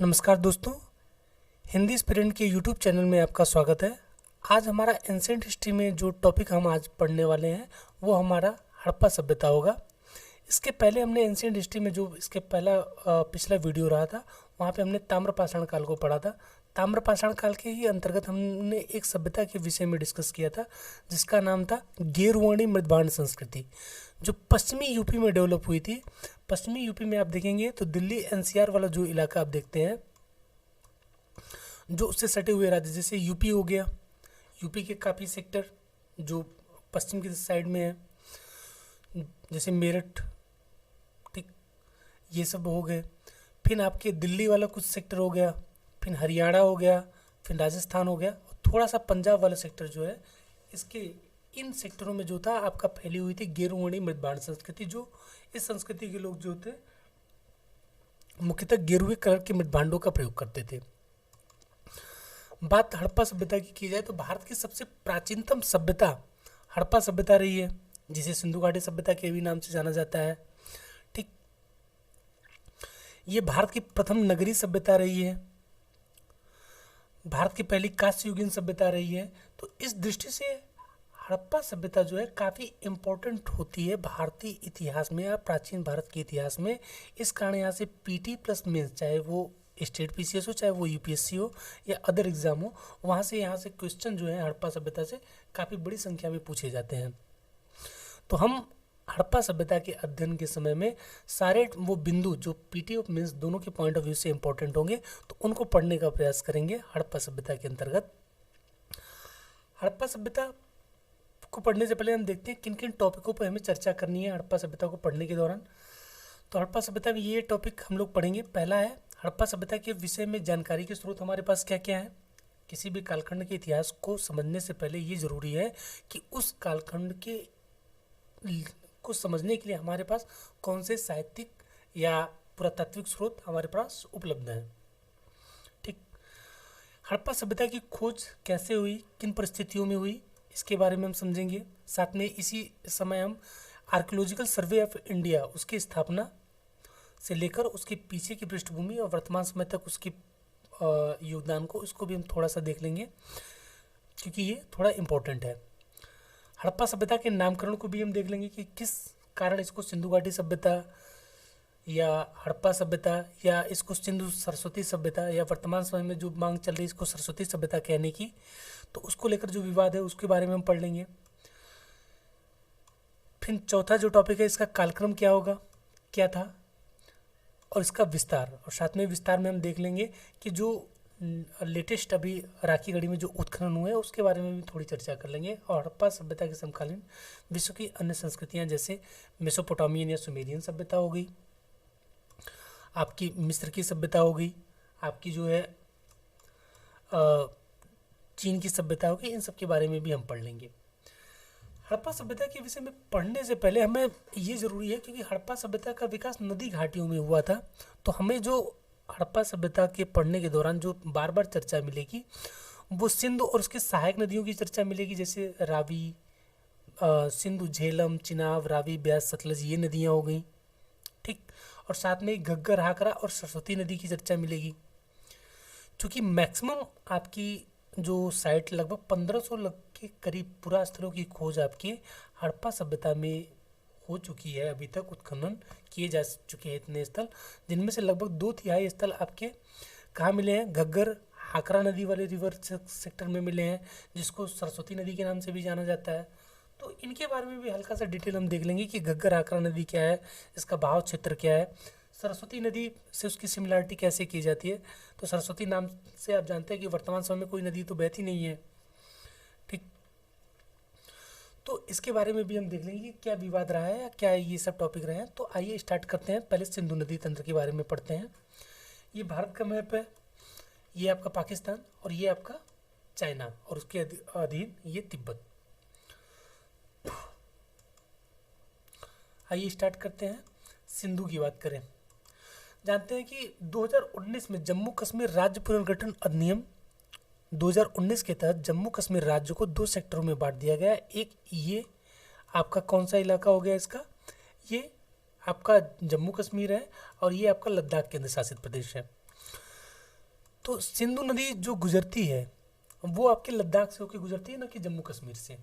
नमस्कार दोस्तों, हिंदी स्पिरिट के यूट्यूब चैनल में आपका स्वागत है। आज हमारा एंशिएंट हिस्ट्री में जो टॉपिक हम आज पढ़ने वाले हैं वो हमारा हड़प्पा सभ्यता होगा। इसके पहले हमने एंशिएंट हिस्ट्री में जो इसके पिछला वीडियो रहा था वहाँ पे हमने ताम्रपाषाण काल को पढ़ा था। ताम्रपाषाण काल के ही अंतर्गत हमने एक सभ्यता के विषय में डिस्कस किया था जिसका नाम था गेरुवाणी मृदभांड संस्कृति, जो पश्चिमी यूपी में डेवलप हुई थी। पश्चिमी यूपी में आप देखेंगे तो दिल्ली एनसीआर वाला जो इलाका आप देखते हैं, जो उससे सटे हुए राज्य जैसे यूपी हो गया, यूपी के काफ़ी सेक्टर जो पश्चिम की साइड में है, जैसे मेरठ, ठीक, ये सब हो गए। फिर आपके दिल्ली वाला कुछ सेक्टर हो गया, फिर हरियाणा हो गया, फिर राजस्थान हो गया, और थोड़ा सा पंजाब वाला सेक्टर जो है, इसके इन सेक्टरों में जो था आपका फैली हुई थी गेरुवाणी मृदभांड संस्कृति। जो इस संस्कृति के लोग जो थे मुख्यतः गेरुए कलर के मृदभांडों का प्रयोग करते थे। बात हड़प्पा सभ्यता की जाए तो भारत की सबसे प्राचीनतम सभ्यता हड़प्पा सभ्यता रही है, जिसे सिंधु घाटी सभ्यता के भी नाम से जाना जाता है। ठीक, ये भारत की प्रथम नगरीय सभ्यता रही है, भारत की पहली कांस्ययुगीन सभ्यता रही है। तो इस दृष्टि से हड़प्पा सभ्यता जो है काफ़ी इम्पोर्टेंट होती है भारतीय इतिहास में या प्राचीन भारत के इतिहास में। इस कारण यहाँ से पीटी प्लस मेंस, चाहे वो स्टेट पीसीएस हो, चाहे वो यूपीएससी हो या अदर एग्जाम हो, वहाँ से यहाँ से क्वेश्चन जो है हड़प्पा सभ्यता से काफ़ी बड़ी संख्या में पूछे जाते हैं। तो हम हड़प्पा सभ्यता के अध्ययन के समय में सारे वो बिंदु जो पीटी और मेंस दोनों के पॉइंट ऑफ व्यू से इम्पोर्टेंट होंगे, तो उनको पढ़ने का प्रयास करेंगे हड़प्पा सभ्यता के अंतर्गत। हड़प्पा सभ्यता को पढ़ने से पहले हम देखते हैं किन किन टॉपिकों पर हमें चर्चा करनी है हड़प्पा सभ्यता को पढ़ने के दौरान। तो हड़प्पा सभ्यता में ये टॉपिक हम लोग पढ़ेंगे। पहला है हड़प्पा सभ्यता के विषय में जानकारी के स्रोत हमारे पास क्या क्या है। किसी भी कालखंड के इतिहास को समझने से पहले ये ज़रूरी है कि उस कालखंड के को समझने के लिए हमारे पास कौन से साहित्यिक या पुरातात्विक स्रोत हमारे पास उपलब्ध हैं। ठीक, हड़प्पा सभ्यता की खोज कैसे हुई, किन परिस्थितियों में हुई, इसके बारे में हम समझेंगे। साथ में इसी समय हम आर्कियोलॉजिकल सर्वे ऑफ इंडिया, उसकी स्थापना से लेकर उसके पीछे की पृष्ठभूमि और वर्तमान समय तक उसकी योगदान को, इसको भी हम थोड़ा सा देख लेंगे क्योंकि ये थोड़ा इम्पोर्टेंट है। हड़प्पा सभ्यता के नामकरण को भी हम देख लेंगे कि किस कारण इसको सिंधु घाटी सभ्यता या हड़प्पा सभ्यता या इसको सिंधु सरस्वती सभ्यता या वर्तमान समय में जो मांग चल रही है इसको सरस्वती सभ्यता कहने की, तो उसको लेकर जो विवाद है उसके बारे में हम पढ़ लेंगे। फिर चौथा जो टॉपिक है, इसका कालक्रम क्या होगा, क्या था, और इसका विस्तार, और साथ में विस्तार में हम देख लेंगे कि जो लेटेस्ट अभी राखी गढ़ी में जो उत्खनन हुए हैं उसके बारे में भी थोड़ी चर्चा कर लेंगे। और हड़प्पा सभ्यता के समकालीन विश्व की अन्य संस्कृतियां जैसे मेसोपोटामियन या सुमेरियन सभ्यता हो गई, आपकी मिस्र की सभ्यता हो गई, आपकी जो है चीन की सभ्यता होगी, इन सब के बारे में भी हम पढ़ लेंगे। हड़प्पा सभ्यता के विषय में पढ़ने से पहले हमें ये ज़रूरी है क्योंकि हड़प्पा सभ्यता का विकास नदी घाटियों में हुआ था, तो हमें जो हड़प्पा सभ्यता के पढ़ने के दौरान जो बार बार चर्चा मिलेगी वो सिंधु और उसके सहायक नदियों की चर्चा मिलेगी, जैसे रावी, सिंधु, झेलम, चिनाब, रावी, ब्यास, सतलज, ये नदियाँ हो गई। ठीक, और साथ में घग्गर, हाकरा और सरस्वती नदी की चर्चा मिलेगी। चूँकि मैक्सिमम आपकी जो साइट लगभग 1500 के करीब पुरास्थलों की खोज आपकी हड़प्पा सभ्यता में हो चुकी है, अभी तक उत्खनन किए जा चुके हैं इतने स्थल, जिनमें से लगभग 2/3 स्थल आपके कहाँ मिले हैं, घग्गर, हाकरा नदी वाले रिवर सेक्टर में मिले हैं, जिसको सरस्वती नदी के नाम से भी जाना जाता है। तो इनके बारे में भी हल्का सा डिटेल हम देख लेंगे कि घग्गर हाकरा नदी क्या है, इसका बहाव क्षेत्र क्या है, सरस्वती नदी से उसकी सिमिलरिटी कैसे की जाती है। तो सरस्वती नाम से आप जानते हैं कि वर्तमान समय में कोई नदी तो बहती नहीं है। ठीक, तो इसके बारे में भी हम देख लेंगे कि क्या विवाद रहा है या क्या ये सब टॉपिक रहे हैं। तो आइए स्टार्ट करते हैं। पहले सिंधु नदी तंत्र के बारे में पढ़ते हैं। ये भारत का मैप है, ये आपका पाकिस्तान और ये आपका चाइना और उसके अधीन ये तिब्बत। आइए स्टार्ट करते हैं। सिंधु की बात करें, जानते हैं कि 2019 में जम्मू कश्मीर राज्य पुनर्गठन अधिनियम 2019 के तहत जम्मू कश्मीर राज्य को 2 सेक्टरों में बांट दिया गया है। एक ये आपका कौन सा इलाका हो गया, इसका ये आपका जम्मू कश्मीर है और ये आपका लद्दाख केंद्र शासित प्रदेश है। तो सिंधु नदी जो गुजरती है वो आपके लद्दाख से होकर गुजरती है, ना कि जम्मू कश्मीर से।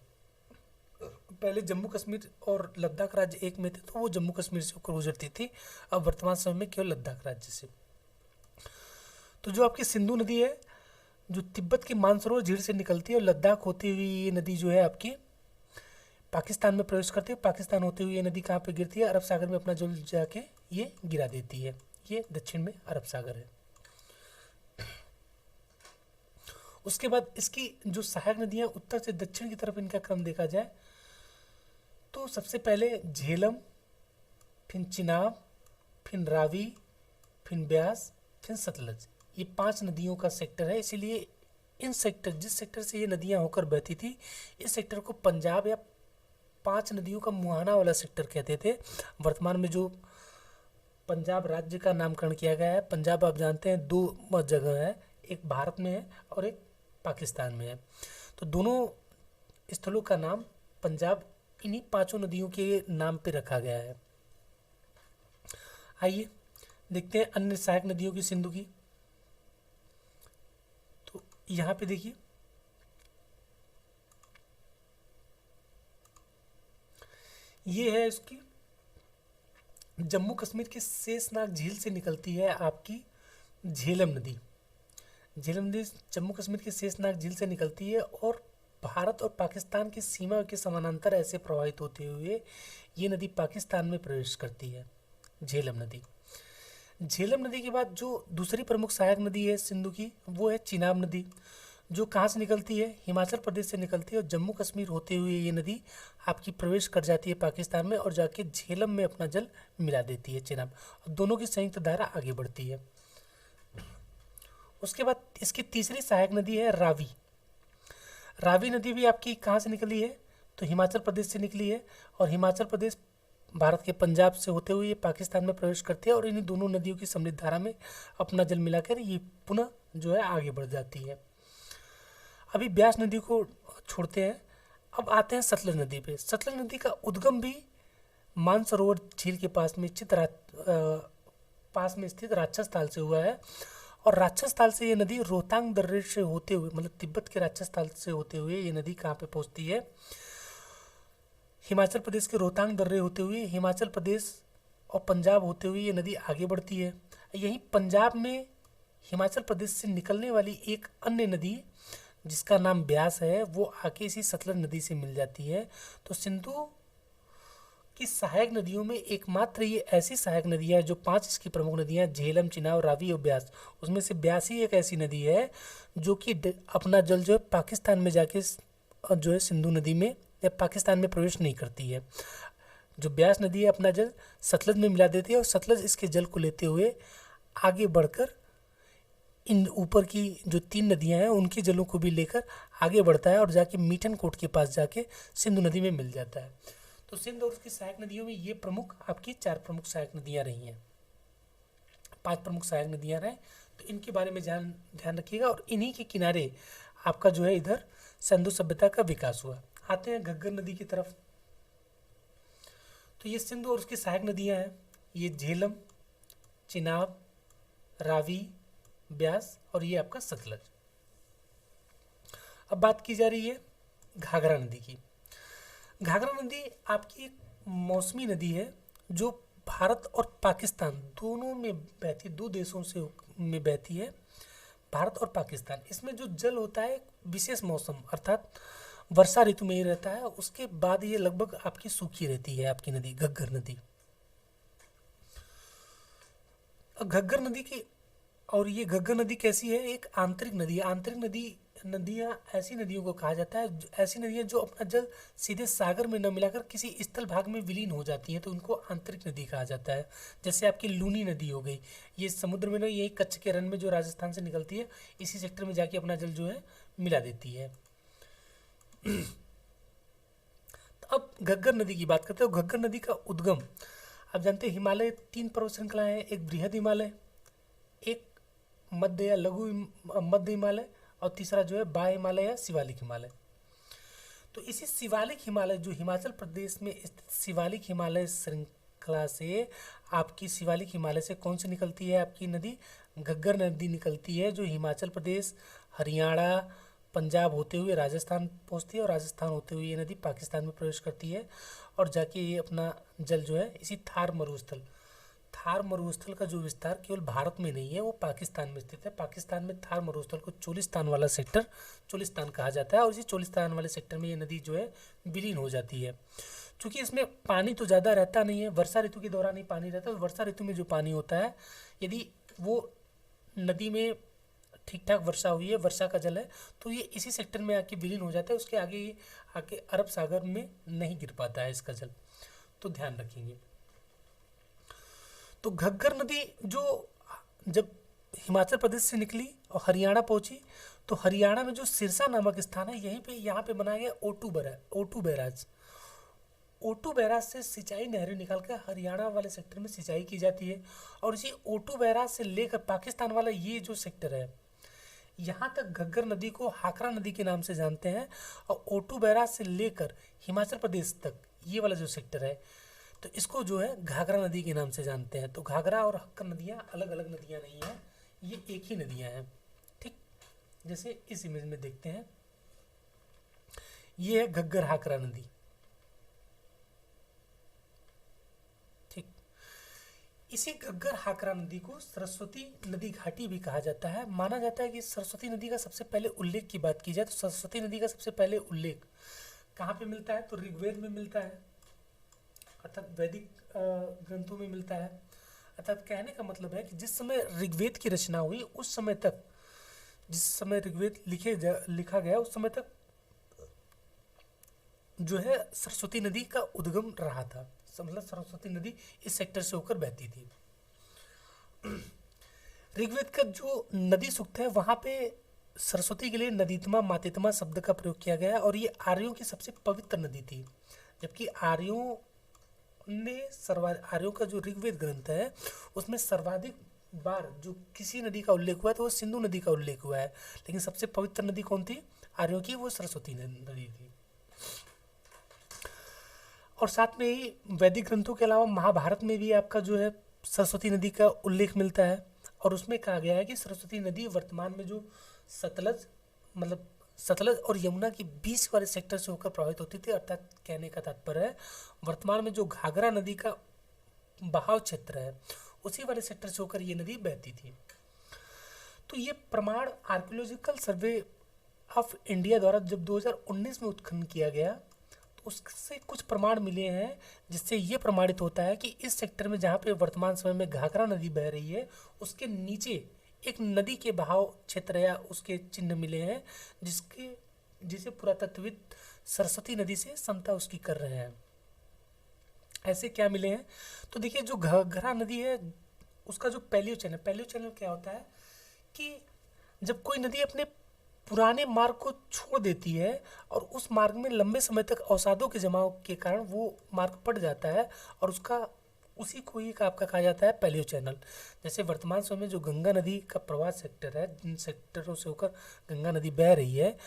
पहले जम्मू कश्मीर और लद्दाख राज्य एक में थे, तो वो जम्मू कश्मीर से होकर गुजरती थी। अब वर्तमान समय में केवल लद्दाख राज्य से। तो जो आपकी सिंधु नदी है, जो तिब्बत की मानसरोवर झील से निकलती है और लद्दाख होती हुई ये नदी जो है आपकी पाकिस्तान में प्रवेश करती है। पाकिस्तान होते हुए ये नदी कहाँ पे गिरती है? अरब सागर में अपना जल जाके ये गिरा देती है। ये दक्षिण में अरब सागर है। उसके बाद इसकी जो सहायक नदियाँ उत्तर से दक्षिण की तरफ इनका क्रम देखा जाए तो सबसे पहले झेलम, फिर चिनाब, फिर रावी, फिर ब्यास, फिर सतलज। ये 5 नदियों का सेक्टर है। इसीलिए इन सेक्टर, जिस सेक्टर से ये नदियाँ होकर बहती थी, इस सेक्टर को पंजाब या 5 नदियों का मुहाना वाला सेक्टर कहते थे। वर्तमान में जो पंजाब राज्य का नामकरण किया गया है, पंजाब आप जानते हैं 2 जगह है, एक भारत में है और एक पाकिस्तान में है। तो दोनों स्थलों का नाम पंजाब इन्हीं 5 नदियों के नाम पे रखा गया है। आइए देखते हैं अन्य सहायक नदियों की सिंधु की। तो यहाँ पे देखिए, ये है इसकी जम्मू कश्मीर की शेषनाग झील से निकलती है आपकी झेलम नदी। झेलम नदी जम्मू कश्मीर की शेषनाग झील से निकलती है और भारत और पाकिस्तान की सीमा के समानांतर ऐसे प्रवाहित होते हुए ये नदी पाकिस्तान में प्रवेश करती है, झेलम नदी। झेलम नदी के बाद जो दूसरी प्रमुख सहायक नदी है सिंधु की, वो है चिनाब नदी, जो कहाँ से निकलती है? हिमाचल प्रदेश से निकलती है और जम्मू कश्मीर होते हुए ये नदी आपकी प्रवेश कर जाती है पाकिस्तान में और जाके झेलम में अपना जल मिला देती है चिनाब, और दोनों की संयुक्त धारा आगे बढ़ती है। उसके बाद इसकी तीसरी सहायक नदी है रावी। रावी नदी भी आपकी कहाँ से निकली है? तो हिमाचल प्रदेश से निकली है और हिमाचल प्रदेश भारत के पंजाब से होते हुए ये पाकिस्तान में प्रवेश करती है और इन्हीं दोनों नदियों की सम्मिलित धारा में अपना जल मिलाकर ये पुनः जो है आगे बढ़ जाती है। अभी ब्यास नदी को छोड़ते हैं, अब आते हैं सतलज नदी पे। सतलज नदी का उद्गम भी मानसरोवर झील के पास में स्थित राक्षस ताल से हुआ है और राक्षस ताल से ये नदी रोहतांग दर्रे से होते हुए, मतलब तिब्बत के राक्षस ताल से होते हुए ये नदी कहाँ पे पहुँचती है? हिमाचल प्रदेश के रोहतांग दर्रे होते हुए हिमाचल प्रदेश और पंजाब होते हुए ये नदी आगे बढ़ती है। यहीं पंजाब में हिमाचल प्रदेश से निकलने वाली एक अन्य नदी जिसका नाम ब्यास है, वो आके इसी सतलज नदी से मिल जाती है। तो सिंधु की सहायक नदियों में एकमात्र ये ऐसी सहायक नदियाँ हैं जो 5 इसकी प्रमुख नदियाँ झेलम, चिनाब, रावी और ब्यास, उसमें से ब्यास ही एक ऐसी नदी है जो कि अपना जल जो है पाकिस्तान में जाके जो है सिंधु नदी में या पाकिस्तान में प्रवेश नहीं करती है। जो ब्यास नदी है अपना जल सतलज में मिला देती है और सतलज इसके जल को लेते हुए आगे बढ़कर इन ऊपर की जो 3 नदियां हैं उनके जलों को भी लेकर आगे बढ़ता है और जाके मीठन कोट के पास जाके सिंधु नदी में मिल जाता है। तो सिंध और उसकी सहायक नदियों में ये प्रमुख आपकी 4 प्रमुख सहायक नदियां रही हैं, 5 प्रमुख सहायक नदियां रहे। तो इनके बारे में ध्यान रखिएगा और इन्हीं के किनारे आपका जो है इधर सिंधु सभ्यता का विकास हुआ। आते हैं घग्गर नदी की तरफ। तो ये सिंधु और उसकी सहायक नदियां हैं, ये झेलम, चिनाब, रावी, ब्यास और ये आपका सतलज। अब बात की जा रही है घाघरा नदी की। घाघरा नदी आपकी एक मौसमी नदी है जो भारत और पाकिस्तान दोनों में बहती, 2 देशों से में बहती है, भारत और पाकिस्तान। इसमें जो जल होता है विशेष मौसम अर्थात वर्षा ऋतु में ही रहता है, उसके बाद ये लगभग आपकी सूखी रहती है आपकी नदी घग्गर नदी। घग्गर नदी की, और ये घग्गर नदी कैसी है? एक आंतरिक नदी है। आंतरिक नदियाँ ऐसी नदियों को कहा जाता है, ऐसी नदियाँ जो अपना जल सीधे सागर में न मिलाकर किसी स्थल भाग में विलीन हो जाती हैं, तो उनको आंतरिक नदी कहा जाता है। जैसे आपकी लूनी नदी हो गई, ये समुद्र में नहीं, यही कच्छ के रण में जो राजस्थान से निकलती है, इसी सेक्टर में जाके अपना जल जो है मिला देती है। तो अब घग्गर नदी की बात करते हैं। घग्गर नदी का उद्गम आप जानते हैं हिमालय 3 पर्वत श्रृंखलाएं हैं, एक बृहद हिमालय, एक मध्य या लघु मध्य हिमालय और तीसरा जो है बाह्य हिमालय या शिवालिक हिमालय। तो इसी शिवालिक हिमालय जो हिमाचल प्रदेश में स्थित शिवालिक हिमालय श्रृंखला से आपकी शिवालिक हिमालय से कौन सी निकलती है आपकी नदी? घग्गर नदी निकलती है जो हिमाचल प्रदेश, हरियाणा, पंजाब होते हुए राजस्थान पहुंचती है, और राजस्थान होते हुए ये नदी पाकिस्तान में प्रवेश करती है, और जाके ये अपना जल जो है इसी थार मरुस्थल का जो विस्तार केवल भारत में नहीं है, वो पाकिस्तान में स्थित है। पाकिस्तान में थार मरुस्थल को चोलिस्तान वाला सेक्टर चोलिस्तान कहा जाता है, और इसी चोलिस्तान वाले सेक्टर में ये नदी जो है विलीन हो जाती है। चूँकि इसमें पानी तो ज़्यादा रहता नहीं है, वर्षा ऋतु के दौरान ही पानी रहता है, तो वर्षा ऋतु में जो पानी होता है, यदि वो नदी में ठीक ठाक वर्षा हुई है, वर्षा का जल है, तो ये इसी सेक्टर में आके विलीन हो जाता है, उसके आगे ये आके अरब सागर में नहीं गिर पाता है इसका जल, तो ध्यान रखेंगे। तो घग्गर नदी जो जब हिमाचल प्रदेश से निकली और हरियाणा पहुंची, तो हरियाणा में जो सिरसा नामक स्थान है, यहीं पे यहाँ पे बनाया गया ओटू बैराज। ओटू बैराज से सिंचाई नहरें निकाल कर हरियाणा वाले सेक्टर में सिंचाई की जाती है, और इसी ओटू बैराज से लेकर पाकिस्तान वाला ये जो सेक्टर है, यहाँ तक घग्गर नदी को हाकरा नदी के नाम से जानते हैं, और ओटू बैराज से लेकर हिमाचल प्रदेश तक ये वाला जो सेक्टर है, तो इसको जो है घाघरा नदी के नाम से जानते हैं। तो घाघरा और हक्कर नदियाँ अलग अलग नदियाँ नहीं हैं, ये एक ही नदियाँ हैं। ठीक, जैसे इस इमेज में देखते हैं, ये है घग्गर हाकरा नदी। ठीक, इसी घग्गर हाकरा नदी को सरस्वती नदी घाटी भी कहा जाता है। माना जाता है कि सरस्वती नदी का सबसे पहले उल्लेख की बात की जाए तो सरस्वती नदी का सबसे पहले उल्लेख कहाँ पे मिलता है, तो ऋग्वेद में मिलता है, अर्थात वैदिक ग्रंथों में मिलता है। अर्थात कहने का मतलब है कि जिस समय ऋग्वेद की रचना हुई उस समय तक, जिस समय ऋग्वेद लिखा गया उस समय तक जो है सरस्वती नदी का उद्गम रहा था, मतलब सरस्वती नदी इस सेक्टर से होकर बहती थी। ऋग्वेद का जो नदी सूक्त है वहाँ पे सरस्वती के लिए नदीतमा मातितमा शब्द का प्रयोग किया गया, और ये आर्यों की सबसे पवित्र नदी थी। जबकि आर्यों का जो ऋग्वेद ग्रंथ है उसमें सर्वाधिक बार जो किसी नदी का उल्लेख हुआ है तो वो सिंधु नदी का उल्लेख हुआ है, लेकिन सबसे पवित्र नदी कौन थी आर्यों की, वो सरस्वती नदी थी। और साथ में ही वैदिक ग्रंथों के अलावा महाभारत में भी आपका जो है सरस्वती नदी का उल्लेख मिलता है, और उसमें कहा गया है कि सरस्वती नदी वर्तमान में जो सतलज और यमुना के बीच वाले सेक्टर से होकर प्रभावित होती थी। अर्थात कहने का तात्पर्य है वर्तमान में जो घाघरा नदी का बहाव क्षेत्र है उसी वाले सेक्टर से होकर ये नदी बहती थी। तो ये प्रमाण आर्कियोलॉजिकल सर्वे ऑफ इंडिया द्वारा जब 2019 में उत्खनन किया गया तो उससे कुछ प्रमाण मिले हैं, जिससे ये प्रमाणित होता है कि इस सेक्टर में जहाँ पे वर्तमान समय में घाघरा नदी बह रही है उसके नीचे एक नदी के बहाव क्षेत्र या उसके चिन्ह मिले हैं, जिसे पुरातत्वविद सरस्वती नदी से समता उसकी कर रहे हैं। ऐसे क्या मिले हैं, तो देखिए जो घाघरा नदी है उसका जो पैलियो चैनल क्या होता है कि जब कोई नदी अपने पुराने मार्ग को छोड़ देती है और उस मार्ग में लंबे समय तक अवसादों के जमाव के कारण वो मार्ग पड़ जाता है, और उसी को ही आपका कहा जाता है पैलियो चैनल। जैसे वर्तमान समय में जो गंगा नदी का प्रवाह सेक्टर है, जिन सेक्टरों से होकर गंगा नदी बह रही है,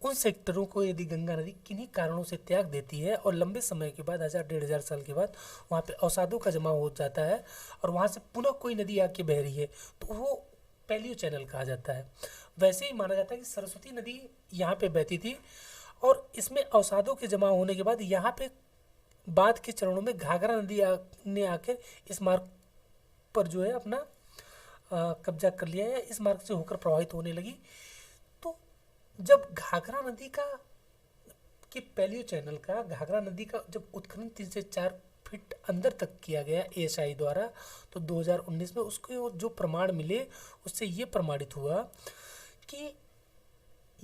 उन सेक्टरों को यदि गंगा नदी किन्हीं कारणों से त्याग देती है और लंबे समय के बाद 1000-1500 साल के बाद वहाँ पे अवसादों का जमाव हो जाता है और वहाँ से पुनः कोई नदी आके बह रही है, तो वो पैलियो चैनल कहा जाता है। वैसे ही माना जाता है कि सरस्वती नदी यहाँ पे बहती थी और इसमें अवसादों के जमा होने के बाद यहाँ पे बाद के चरणों में घाघरा नदी ने आकर इस मार्ग पर जो है अपना कब्जा कर लिया है, इस मार्ग से होकर प्रभावित होने लगी। तो जब घाघरा नदी के पैलियो चैनल का घाघरा नदी का जब उत्खनन 3 से 4 फीट अंदर तक किया गया ASI द्वारा, तो 2019 में उसके जो प्रमाण मिले उससे ये प्रमाणित हुआ कि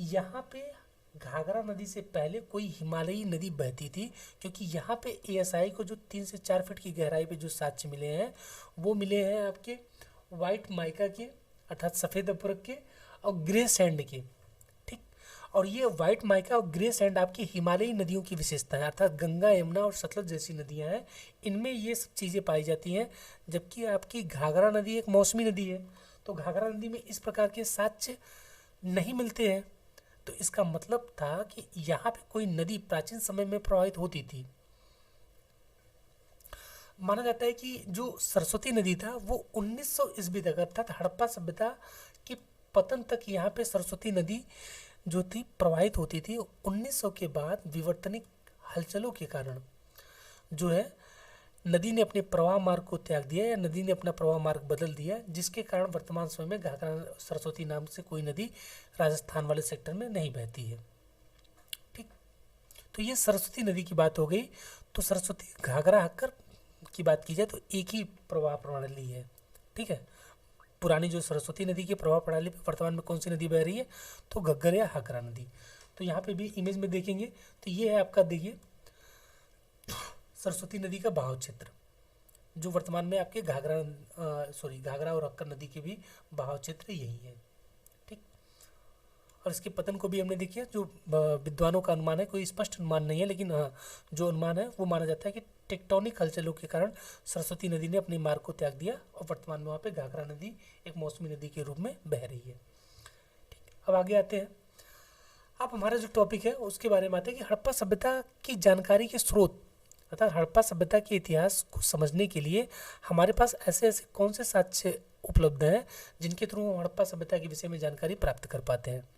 यहाँ पे घाघरा नदी से पहले कोई हिमालयी नदी बहती थी, क्योंकि यहाँ पे ASI को जो 3 से 4 फीट की गहराई पे जो साक्ष्य मिले हैं वो मिले हैं आपके वाइट माइका के अर्थात सफ़ेद अभ्रक के और ग्रे सैंड के। ठीक, और ये वाइट माइका और ग्रे सैंड आपकी हिमालयी नदियों की विशेषता है, अर्थात गंगा, यमुना और सतलज जैसी नदियाँ हैं, इनमें ये सब चीज़ें पाई जाती हैं। जबकि आपकी घाघरा नदी एक मौसमी नदी है, तो घाघरा नदी में इस प्रकार के साक्ष्य नहीं मिलते हैं। तो इसका मतलब था कि यहाँ पे कोई नदी प्राचीन समय में प्रवाहित होती थी। माना जाता है कि जो सरस्वती नदी था वो 1900 ईस्वी तक अर्थात हड़प्पा सभ्यता के पतन तक यहाँ पे सरस्वती नदी जो थी प्रवाहित होती थी। 1900 के बाद विवर्तनिक हलचलों के कारण जो है नदी ने अपने प्रवाह मार्ग को त्याग दिया या नदी ने अपना प्रवाह मार्ग बदल दिया, जिसके कारण वर्तमान समय में घाघरा सरस्वती नाम से कोई नदी राजस्थान वाले सेक्टर में नहीं बहती है। ठीक, तो ये सरस्वती नदी की बात हो गई। तो सरस्वती घाघरा हक्कर की बात की जाए तो एक ही प्रवाह प्रणाली है। ठीक है, पुरानी जो सरस्वती नदी की प्रवाह प्रणाली पे वर्तमान में कौन सी नदी बह रही है, तो घग्गर या घाघरा नदी। तो यहाँ पे भी इमेज में देखेंगे तो ये है आपका, देखिए सरस्वती नदी का बहाव क्षेत्र जो वर्तमान में आपके घाघरा और हक्कर नदी के भी बहाव क्षेत्र यही है। ठीक, और इसके पतन को भी हमने देखिए, जो विद्वानों का अनुमान है, कोई स्पष्ट अनुमान नहीं है, लेकिन हाँ जो अनुमान है वो माना जाता है कि टेक्टोनिक हलचलों के कारण सरस्वती नदी ने अपने मार्ग को त्याग दिया और वर्तमान में वहाँ पे घाघरा नदी एक मौसमी नदी के रूप में बह रही है। ठीक, अब आगे आते हैं। अब हमारा जो टॉपिक है उसके बारे में आते हैं कि हड़प्पा सभ्यता की जानकारी के स्रोत, अर्थात हड़प्पा सभ्यता के इतिहास को समझने के लिए हमारे पास ऐसे ऐसे कौन से साक्ष्य उपलब्ध हैं जिनके थ्रू हम हड़प्पा सभ्यता के विषय में जानकारी प्राप्त कर पाते हैं।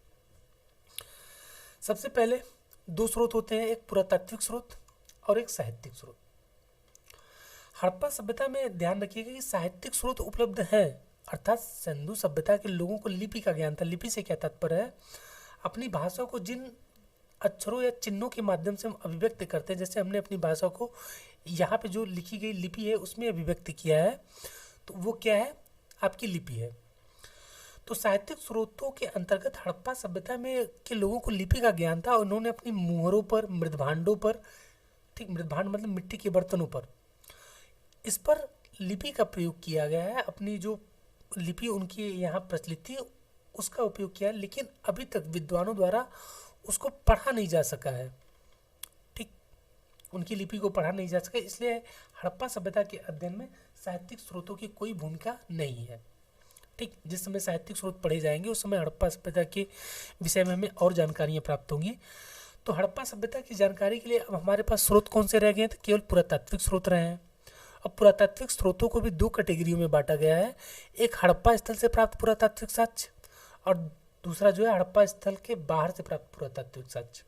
सबसे पहले दो स्रोत होते हैं, एक पुरातात्विक स्रोत और एक साहित्यिक स्रोत। हड़प्पा सभ्यता में ध्यान रखिएगा कि साहित्यिक स्रोत उपलब्ध हैं, अर्थात सिंधु सभ्यता के लोगों को लिपि का ज्ञान था। लिपि से क्या तात्पर्य है, अपनी भाषा को जिन अक्षरों या चिन्हों के माध्यम से हम अभिव्यक्त करते हैं, जैसे हमने अपनी भाषा को यहाँ पे जो लिखी गई लिपि है उसमें अभिव्यक्त किया है, तो वो क्या है, आपकी लिपि है। तो साहित्यिक स्रोतों के अंतर्गत हड़प्पा सभ्यता में के लोगों को लिपि का ज्ञान था। उन्होंने अपनी मुहरों पर, मृदभांडों पर, ठीक मृदभांड मतलब मिट्टी के बर्तनों पर, इस पर लिपि का प्रयोग किया गया है। अपनी जो लिपि उनकी यहाँ प्रचलित थी उसका उपयोग किया है, लेकिन अभी तक विद्वानों द्वारा उसको पढ़ा नहीं जा सका है। ठीक, उनकी लिपि को पढ़ा नहीं जा सका, इसलिए हड़प्पा सभ्यता के अध्ययन में साहित्यिक स्रोतों की कोई भूमिका नहीं है। ठीक, जिस समय साहित्यिक स्रोत पढ़े जाएंगे उस समय हड़प्पा सभ्यता के विषय में हमें और जानकारियाँ प्राप्त होंगी। तो हड़प्पा सभ्यता की जानकारी के लिए अब हमारे पास स्रोत कौन से रह गए हैं, तो केवल पुरातात्विक स्रोत रहे हैं। अब पुरातात्विक स्रोतों को भी दो कैटेगरियों में बांटा गया है, एक हड़प्पा स्थल से प्राप्त पुरातात्विक साक्ष्य और दूसरा जो है हड़प्पा स्थल के बाहर से प्राप्त पुरातात्विक साक्ष्य।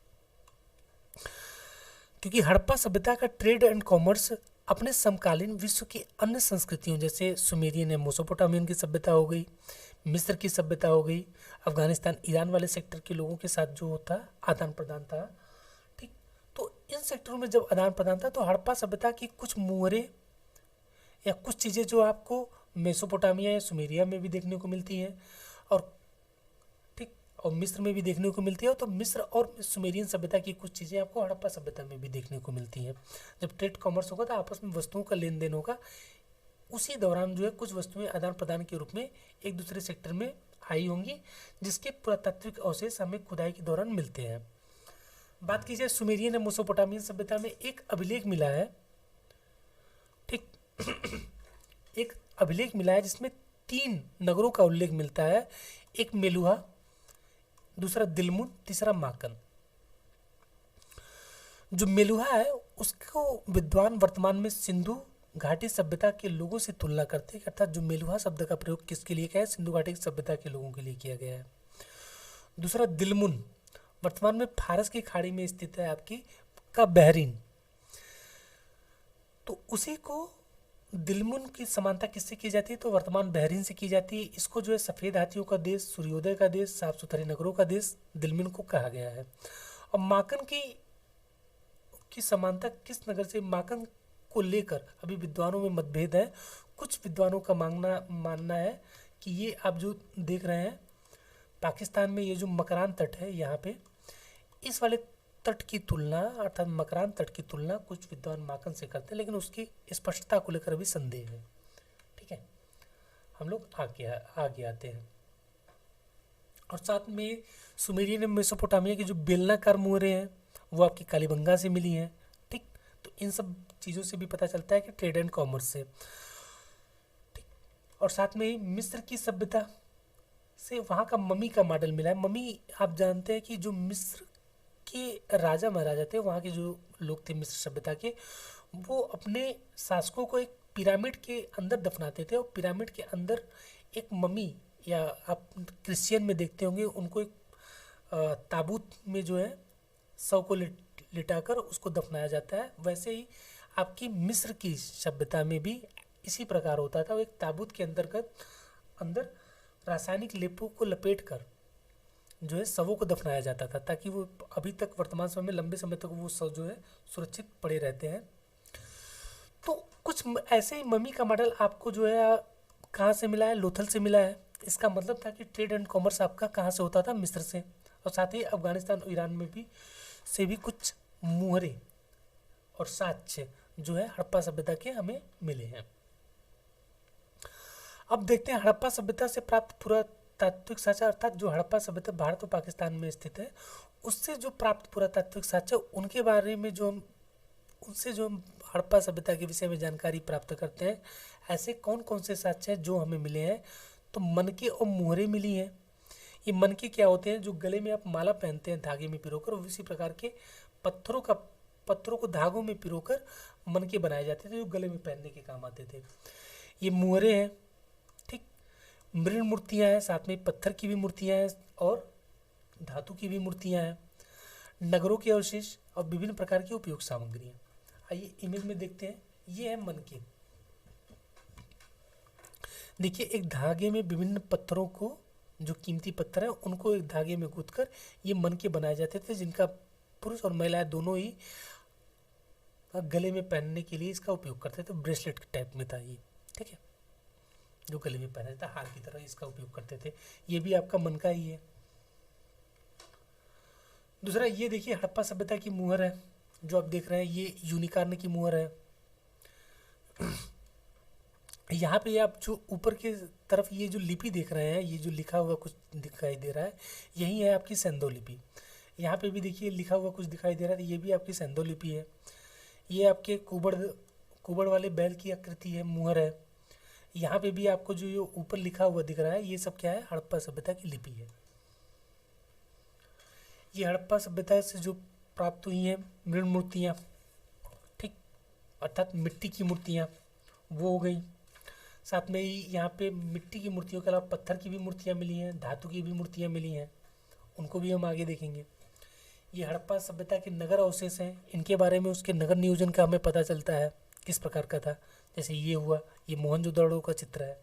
क्योंकि हड़प्पा सभ्यता का ट्रेड एंड कॉमर्स अपने समकालीन विश्व की अन्य संस्कृतियों जैसे सुमेरियन या मेसोपोटामियन की सभ्यता हो गई, मिस्र की सभ्यता हो गई, अफगानिस्तान ईरान वाले सेक्टर के लोगों के साथ जो होता आदान प्रदान था। ठीक, तो इन सेक्टरों में जब आदान प्रदान था तो हड़प्पा सभ्यता की कुछ मुहरें या कुछ चीज़ें जो आपको मेसोपोटामिया या सुमेरिया में भी देखने को मिलती हैं और और मिस्र में भी देखने को मिलती है। तो मिस्र और सुमेरियन सभ्यता की कुछ चीज़ें आपको हड़प्पा सभ्यता में भी देखने को मिलती हैं। जब ट्रेड कॉमर्स होगा तो आपस में वस्तुओं का लेन देन होगा, उसी दौरान जो है कुछ वस्तुएं आदान प्रदान के रूप में एक दूसरे सेक्टर में आई होंगी, जिसके पुरातात्विक अवशेष हमें खुदाई के दौरान मिलते हैं। बात की जाए सुमेरियन या मेसोपोटामियन सभ्यता में एक अभिलेख मिला है। ठीक, एक अभिलेख मिला है जिसमें 3 नगरों का उल्लेख मिलता है, एक मेलुहा, दूसरा दिलमुन, तीसरा माकन। जो मेलुहा है उसको विद्वान वर्तमान में सिंधु घाटी सभ्यता के लोगों से तुलना करते हैं, अर्थात जो मेलुहा शब्द का प्रयोग किसके लिए किया है, सिंधु घाटी सभ्यता के लोगों के लिए किया गया है। दूसरा दिलमुन वर्तमान में फारस की खाड़ी में स्थित है आपकी का बहरीन, तो उसी को दिलमुन की समानता किससे की जाती है, तो वर्तमान बहरीन से की जाती है। इसको जो है सफ़ेद हाथियों का देश, सूर्योदय का देश, साफ सुथरे नगरों का देश दिलमुन को कहा गया है। और माकन की समानता किस नगर से, माकन को लेकर अभी विद्वानों में मतभेद है। कुछ विद्वानों का मानना है कि ये आप जो देख रहे हैं पाकिस्तान में ये जो मकरान तट है, यहाँ पे इस वाले तट की तुलना अर्थात मकरान तट की तुलना कुछ विद्वान माकन से करते हैं, लेकिन उसकी स्पष्टता को लेकर अभी संदेह है। ठीक है, हम लोग आगे आते हैं। और साथ में सुमेरियन मेसोपोटामिया की जो बेलनाकार मुहरें हैं वो आपकी कालीबंगा से मिली हैं। ठीक, तो इन सब चीज़ों से भी पता चलता है कि ट्रेड एंड कॉमर्स से। ठीक, और साथ में ही मिस्र की सभ्यता से वहाँ का मम्मी का मॉडल मिला है। मम्मी आप जानते हैं कि जो मिस्र के राजा महाराजा थे, वहाँ के जो लोग थे मिस्र सभ्यता के, वो अपने शासकों को एक पिरामिड के अंदर दफनाते थे, और पिरामिड के अंदर एक मम्मी, या आप क्रिश्चियन में देखते होंगे उनको एक ताबूत में जो है शव को लिटाकर उसको दफनाया जाता है। वैसे ही आपकी मिस्र की सभ्यता में भी इसी प्रकार होता था। वो एक ताबूत के अंतर्गत अंदर रासायनिक लेपों को लपेट कर जो है शवों को दफनाया जाता था, ताकि वो अभी तक वर्तमान समय में लंबे समय तक वो शव जो है सुरक्षित पड़े रहते हैं। तो कुछ ऐसे ही मम्मी का मॉडल आपको जो है कहाँ से मिला है? लोथल से मिला है। इसका मतलब था कि ट्रेड एंड कॉमर्स आपका कहाँ से होता था? मिस्र से। और साथ ही अफगानिस्तान और ईरान में भी से भी कुछ मुहरे और साक्ष्य जो है हड़प्पा सभ्यता के हमें मिले हैं। अब देखते हैं हड़प्पा सभ्यता से प्राप्त पुरातात्विक साक्ष्य, अर्थात जो हड़प्पा सभ्यता भारत और पाकिस्तान में स्थित है उससे जो प्राप्त पुरातात्विक साक्ष्य, उनके बारे में जो हम उनसे जो हम हड़प्पा सभ्यता के विषय में जानकारी प्राप्त करते हैं। ऐसे कौन कौन से साक्ष्य हैं जो हमें मिले हैं? तो मनके और मुहरे मिली हैं। ये मनके क्या होते हैं? जो गले में आप माला पहनते हैं धागे में पिरोकर, उसी प्रकार के पत्थरों को धागों में पिरोकर मनके बनाए जाते थे जो गले में पहनने के काम आते थे। ये मुहरे हैं, ठीक। मृण मूर्तियाँ हैं, साथ में पत्थर की भी मूर्तियाँ हैं और धातु की भी मूर्तियाँ हैं, नगरों के अवशेष और विभिन्न प्रकार की उपयोग सामग्रियाँ। आइए इमेज में देखते हैं। ये है मनके। देखिए, एक धागे में विभिन्न पत्थरों को, जो कीमती पत्थर है उनको एक धागे में गूंथकर ये मनके बनाए जाते थे, जिनका पुरुष और महिलाएं दोनों ही गले में पहनने के लिए इसका उपयोग करते थे। ब्रेसलेट टाइप में था ये, ठीक है, जो गले में पहना जाता, हार की तरह इसका उपयोग करते थे। ये भी आपका मनका ही है। दूसरा ये देखिए, हड़प्पा सभ्यता की मुहर है जो आप देख रहे हैं, ये यूनिकॉर्न की मुहर है। यहाँ पे आप जो ऊपर के तरफ ये जो लिपि देख रहे हैं, ये जो लिखा हुआ कुछ दिखाई दे रहा है, यही है आपकी सेंधो लिपि। यहाँ पे भी देखिए लिखा हुआ कुछ दिखाई दे रहा है, ये भी आपकी सेंधो लिपि है। ये आपके कुबड़ वाले बैल की आकृति है, मुहर है। यहाँ पे भी आपको जो ये ऊपर लिखा हुआ दिख रहा है, ये सब क्या है? हड़प्पा सभ्यता की लिपि है। ये हड़प्पा सभ्यता से जो प्राप्त हुई हैं मृण मूर्तियाँ, ठीक, अर्थात मिट्टी की मूर्तियाँ, वो हो गई। साथ में ही यहाँ पे मिट्टी की मूर्तियों के अलावा पत्थर की भी मूर्तियाँ मिली हैं, धातु की भी मूर्तियाँ मिली हैं, उनको भी हम आगे देखेंगे। ये हड़प्पा सभ्यता के नगर अवशेष हैं। इनके बारे में उसके नगर नियोजन का हमें पता चलता है किस प्रकार का था। जैसे ये हुआ, ये मोहनजोदड़ो का चित्र है,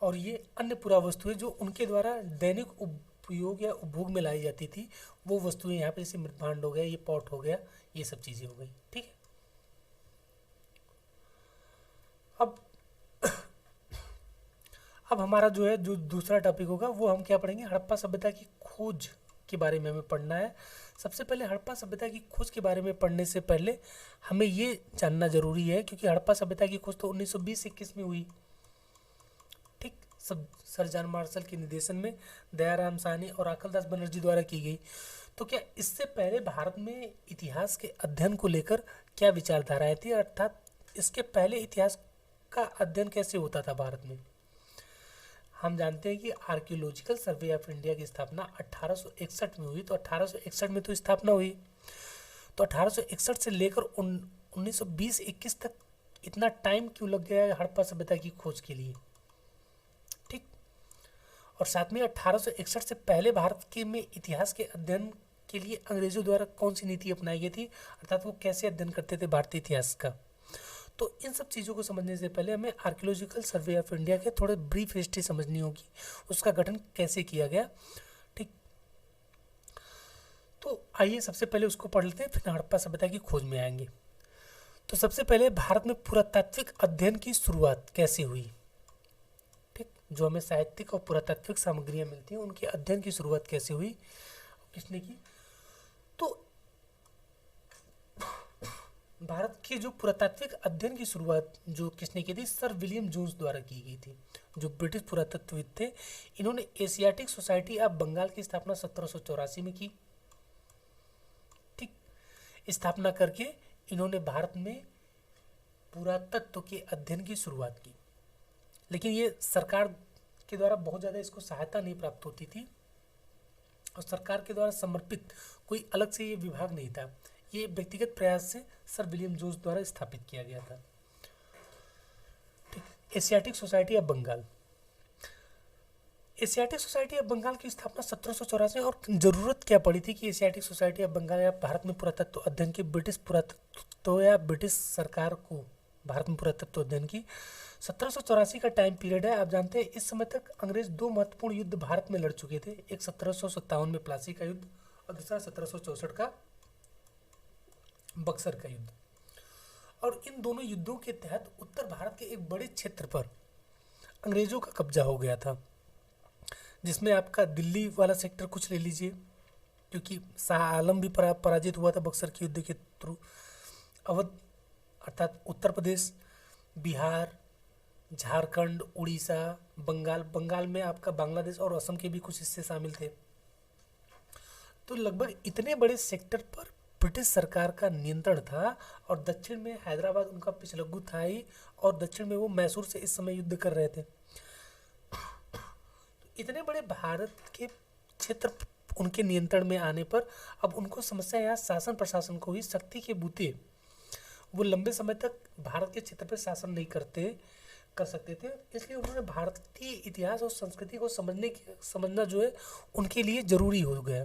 और ये अन्य पुरावस्तुएं जो उनके द्वारा दैनिक उपयोग या उपभोग में लाई जाती थी, वो वस्तुएं यहाँ पे, जैसे मृदभांड हो गया, ये पॉट हो गया, ये सब चीज़ें हो गई, ठीक है। अब हमारा जो है जो दूसरा टॉपिक होगा वो हम क्या पढ़ेंगे? हड़प्पा सभ्यता की खोज के बारे में हमें पढ़ना है। सबसे पहले हड़प्पा सभ्यता की खोज के बारे में पढ़ने से पहले हमें ये जानना जरूरी है, क्योंकि हड़प्पा सभ्यता की खोज तो 1920-21 में हुई, ठीक, सब सर जॉन मार्शल के निर्देशन में दयाराम साहनी और अकलदास बनर्जी द्वारा की गई। तो क्या इससे पहले भारत में इतिहास के अध्ययन को लेकर क्या विचारधाराएं थी, अर्थात इसके पहले इतिहास का अध्ययन कैसे होता था भारत में? हम जानते हैं कि आर्कियोलॉजिकल सर्वे ऑफ इंडिया की स्थापना 1861 में हुई। तो 1861 में तो स्थापना हुई, तो 1861 से लेकर 1920-21 तक इतना टाइम क्यों लग गया है हड़प्पा सभ्यता की खोज के लिए, ठीक। और साथ में 1861 से पहले भारत के में इतिहास के अध्ययन के लिए अंग्रेजों द्वारा कौन सी नीति अपनाई गई थी, अर्थात वो कैसे अध्ययन करते थे भारतीय इतिहास का। तो इन सब चीज़ों को समझने से पहले हमें आर्कियोलॉजिकल सर्वे ऑफ इंडिया के थोड़े ब्रीफ हिस्ट्री समझनी होगी, उसका गठन कैसे किया गया, ठीक। तो आइए सबसे पहले उसको पढ़ लेते हैं, फिर हड़प्पा सभ्यता की खोज में आएंगे। तो सबसे पहले भारत में पुरातात्विक अध्ययन की शुरुआत कैसे हुई, ठीक। जो हमें साहित्यिक और पुरातात्विक सामग्रियाँ मिलती हैं, उनके अध्ययन की शुरुआत कैसे हुई, किसने की? तो भारत के जो पुरातात्विक अध्ययन की शुरुआत जो किसने की थी? सर विलियम जोन्स द्वारा की गई थी, जो ब्रिटिश पुरातत्वविद थे। इन्होंने एशियाटिक सोसाइटी ऑफ बंगाल की स्थापना 1784 में की, ठीक। स्थापना करके इन्होंने भारत में पुरातत्व के अध्ययन की शुरुआत की, लेकिन ये सरकार के द्वारा बहुत ज़्यादा इसको सहायता नहीं प्राप्त होती थी। और सरकार के द्वारा समर्पित कोई अलग से ये विभाग नहीं था। ये व्यक्तिगत प्रयास से सर विलियम जोन्स द्वारा स्थापित किया गया था। Asiatic Society of Bengal. Asiatic Society of Bengal की स्थापना 1784 और जरूरत क्या पड़ी थी कि एशियाटिक सोसाइटी ऑफ बंगाल या भारत में पुरातत्व अध्ययन की ब्रिटिश पुरातत्व या ब्रिटिश सरकार को भारत में पुरातत्व अध्ययन की 1784 का टाइम पीरियड है। आप जानते हैं इस समय तक अंग्रेज दो महत्वपूर्ण युद्ध भारत में लड़ चुके थे। एक 1757 में प्लासी का युद्ध और दूसरा 1764 का बक्सर का युद्ध। और इन दोनों युद्धों के तहत उत्तर भारत के एक बड़े क्षेत्र पर अंग्रेजों का कब्जा हो गया था, जिसमें आपका दिल्ली वाला सेक्टर कुछ ले लीजिए, क्योंकि शाह आलम भी पराजित हुआ था बक्सर के युद्ध के थ्रू। अवध अर्थात उत्तर प्रदेश, बिहार, झारखंड, उड़ीसा, बंगाल में आपका बांग्लादेश और असम के भी कुछ हिस्से शामिल थे। तो लगभग इतने बड़े सेक्टर पर ब्रिटिश सरकार का नियंत्रण था। और दक्षिण में हैदराबाद उनका पिछलग्गू था ही, और दक्षिण में वो मैसूर से इस समय युद्ध कर रहे थे। इतने बड़े भारत के क्षेत्र उनके नियंत्रण में आने पर अब उनको समस्या यहाँ शासन प्रशासन को ही शक्ति के बूते वो लंबे समय तक भारत के क्षेत्र पर शासन नहीं कर सकते थे। इसलिए उन्होंने भारतीय इतिहास और संस्कृति को समझना जो है उनके लिए जरूरी हो गया।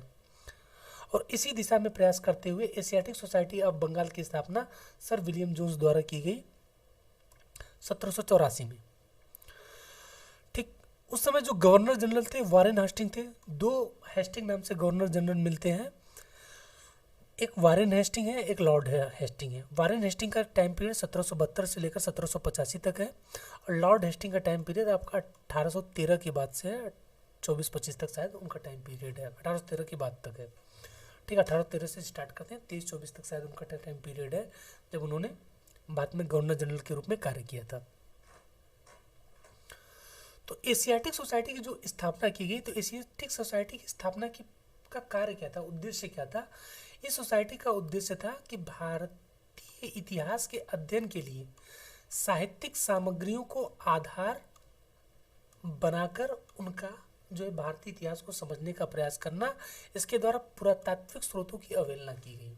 और इसी दिशा में प्रयास करते हुए एशियाटिक सोसाइटी ऑफ बंगाल की स्थापना सर विलियम जोन्स द्वारा की गई 1784 में। ठीक उस समय जो गवर्नर जनरल थे वारेन हेस्टिंग थे। दो हेस्टिंग नाम से गवर्नर जनरल मिलते हैं, एक वारेन हेस्टिंग है, एक लॉर्ड हेस्टिंग है। वारेन हेस्टिंग का टाइम पीरियड 1772 से लेकर 1785 तक है, और लॉर्ड हेस्टिंग का टाइम पीरियड आपका 1813 के बाद से है, 24-25 तक शायद उनका टाइम पीरियड है, 1813 के बाद तक है। ठीक है, 1813 से स्टार्ट करते हैं, 23-24 तक शायद उनका टाइम पीरियड है, जब उन्होंने बाद में गवर्नर जनरल के रूप में कार्य किया था। तो एशियाटिक सोसाइटी की जो स्थापना की गई, तो एशियाटिक सोसाइटी की स्थापना का कार्य क्या था, उद्देश्य क्या था? इस सोसाइटी का उद्देश्य था कि भारतीय इतिहास के अध्ययन के लिए साहित्यिक सामग्रियों को आधार बनाकर उनका जो है भारतीय इतिहास को समझने का प्रयास करना। इसके द्वारा पुरातात्विक स्रोतों की अवहेलना की गई।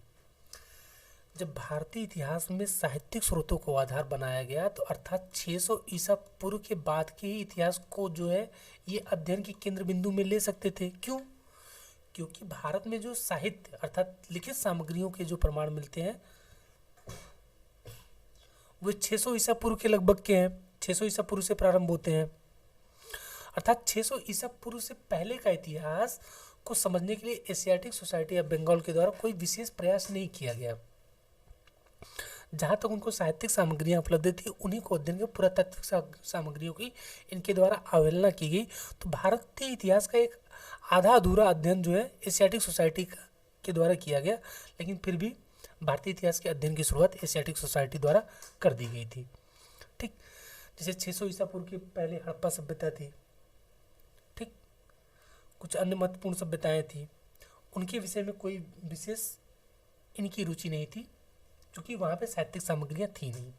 जब भारतीय इतिहास में साहित्यिक स्रोतों को आधार बनाया गया, तो अर्थात 600 ईसा पूर्व के बाद के ही इतिहास को जो है ये अध्ययन के केंद्र बिंदु में ले सकते थे। क्यों? क्योंकि भारत में जो साहित्य अर्थात लिखित सामग्रियों के जो प्रमाण मिलते हैं वो 600 ईसा पूर्व के लगभग के हैं। 600 ईसा पूर्व से प्रारंभ होते हैं, अर्थात 600 ईसा पूर्व से पहले का इतिहास को समझने के लिए एशियाटिक सोसाइटी ऑफ बंगाल के द्वारा कोई विशेष प्रयास नहीं किया गया। जहाँ तक उनको साहित्यिक सामग्रियाँ उपलब्ध थी, उन्हीं को अध्ययन के पुरातात्विक सामग्रियों की इनके द्वारा अवहेलना की गई। तो भारतीय इतिहास का एक आधा अधूरा अध्ययन जो है एशियाटिक सोसाइटी के द्वारा किया गया, लेकिन फिर भी भारतीय इतिहास के अध्ययन की शुरुआत एशियाटिक सोसाइटी द्वारा कर दी गई थी। ठीक, जैसे 600 ईसा पूर्व के पहले हड़प्पा सभ्यता थी, ठीक, कुछ अन्य महत्वपूर्ण सभ्यताएं थी, उनके विषय में कोई विशेष इनकी रुचि नहीं थी, क्योंकि वहाँ पे साहित्यिक सामग्रियाँ थी नहीं।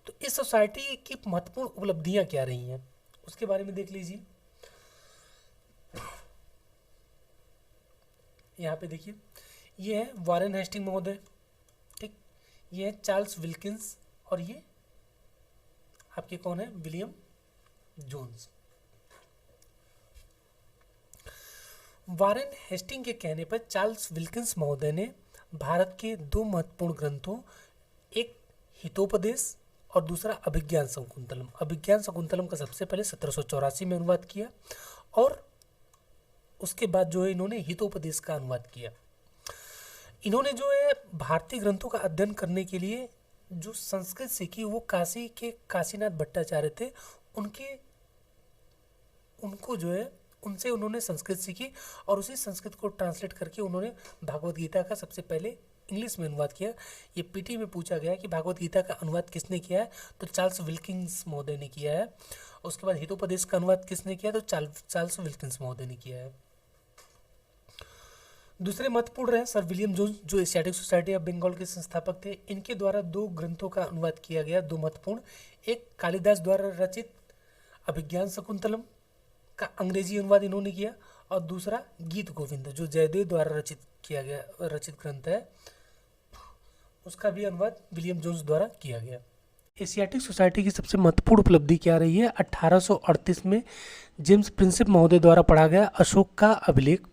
तो इस सोसाइटी की महत्वपूर्ण उपलब्धियाँ क्या रही हैं, उसके बारे में देख लीजिए। यहाँ पे देखिए, ये है वारेन हेस्टिंग महोदय, ठीक, ये है चार्ल्स विल्किंस, और ये आपके कौन है, विलियम जोन्स। वारेन हेस्टिंग के कहने पर चार्ल्स विल्किंस महोदय ने भारत के दो महत्वपूर्ण ग्रंथों, एक हितोपदेश और दूसरा अभिज्ञान शकुंतलम। अभिज्ञान शकुंतलम का सबसे पहले 1784 में अनुवाद किया, और उसके बाद जो है इन्होंने हितोपदेश का अनुवाद किया। इन्होंने जो है भारतीय ग्रंथों का अध्ययन करने के लिए जो संस्कृत सीखी, वो काशी के काशीनाथ भट्टाचार्य थे, उनको जो है उनसे उन्होंने संस्कृत सीखी, और उसी संस्कृत को ट्रांसलेट करके उन्होंने भागवत गीता का सबसे पहले इंग्लिश में अनुवाद किया। ये पीटी में पूछा गया कि भागवत गीता का अनुवाद किसने किया है, तो चार्ल्स विल्किंस महोदय ने किया है। उसके बाद हितोपदेश का अनुवाद किसने किया, तो चार्ल्स विल्किंस महोदय ने किया है। दूसरे महत्वपूर्ण रहे सर विलियम जोन्स, जो एशियाटिक सोसाइटी ऑफ बंगाल के संस्थापक थे। इनके द्वारा दो ग्रंथों का अनुवाद किया गया, दो महत्वपूर्ण, एक कालिदास द्वारा रचित अभिज्ञान शकुंतलम, का अंग्रेजी अनुवाद इन्होंने किया, और दूसरा गीत गोविंद जो जयदेव द्वारा रचित ग्रंथ है, उसका भी अनुवाद विलियम जोन्स द्वारा किया गया। एशियाटिक सोसाइटी की सबसे महत्वपूर्ण उपलब्धि क्या रही है? 1838 में जेम्स प्रिंसेप महोदय द्वारा पढ़ा गया अशोक का अभिलेख,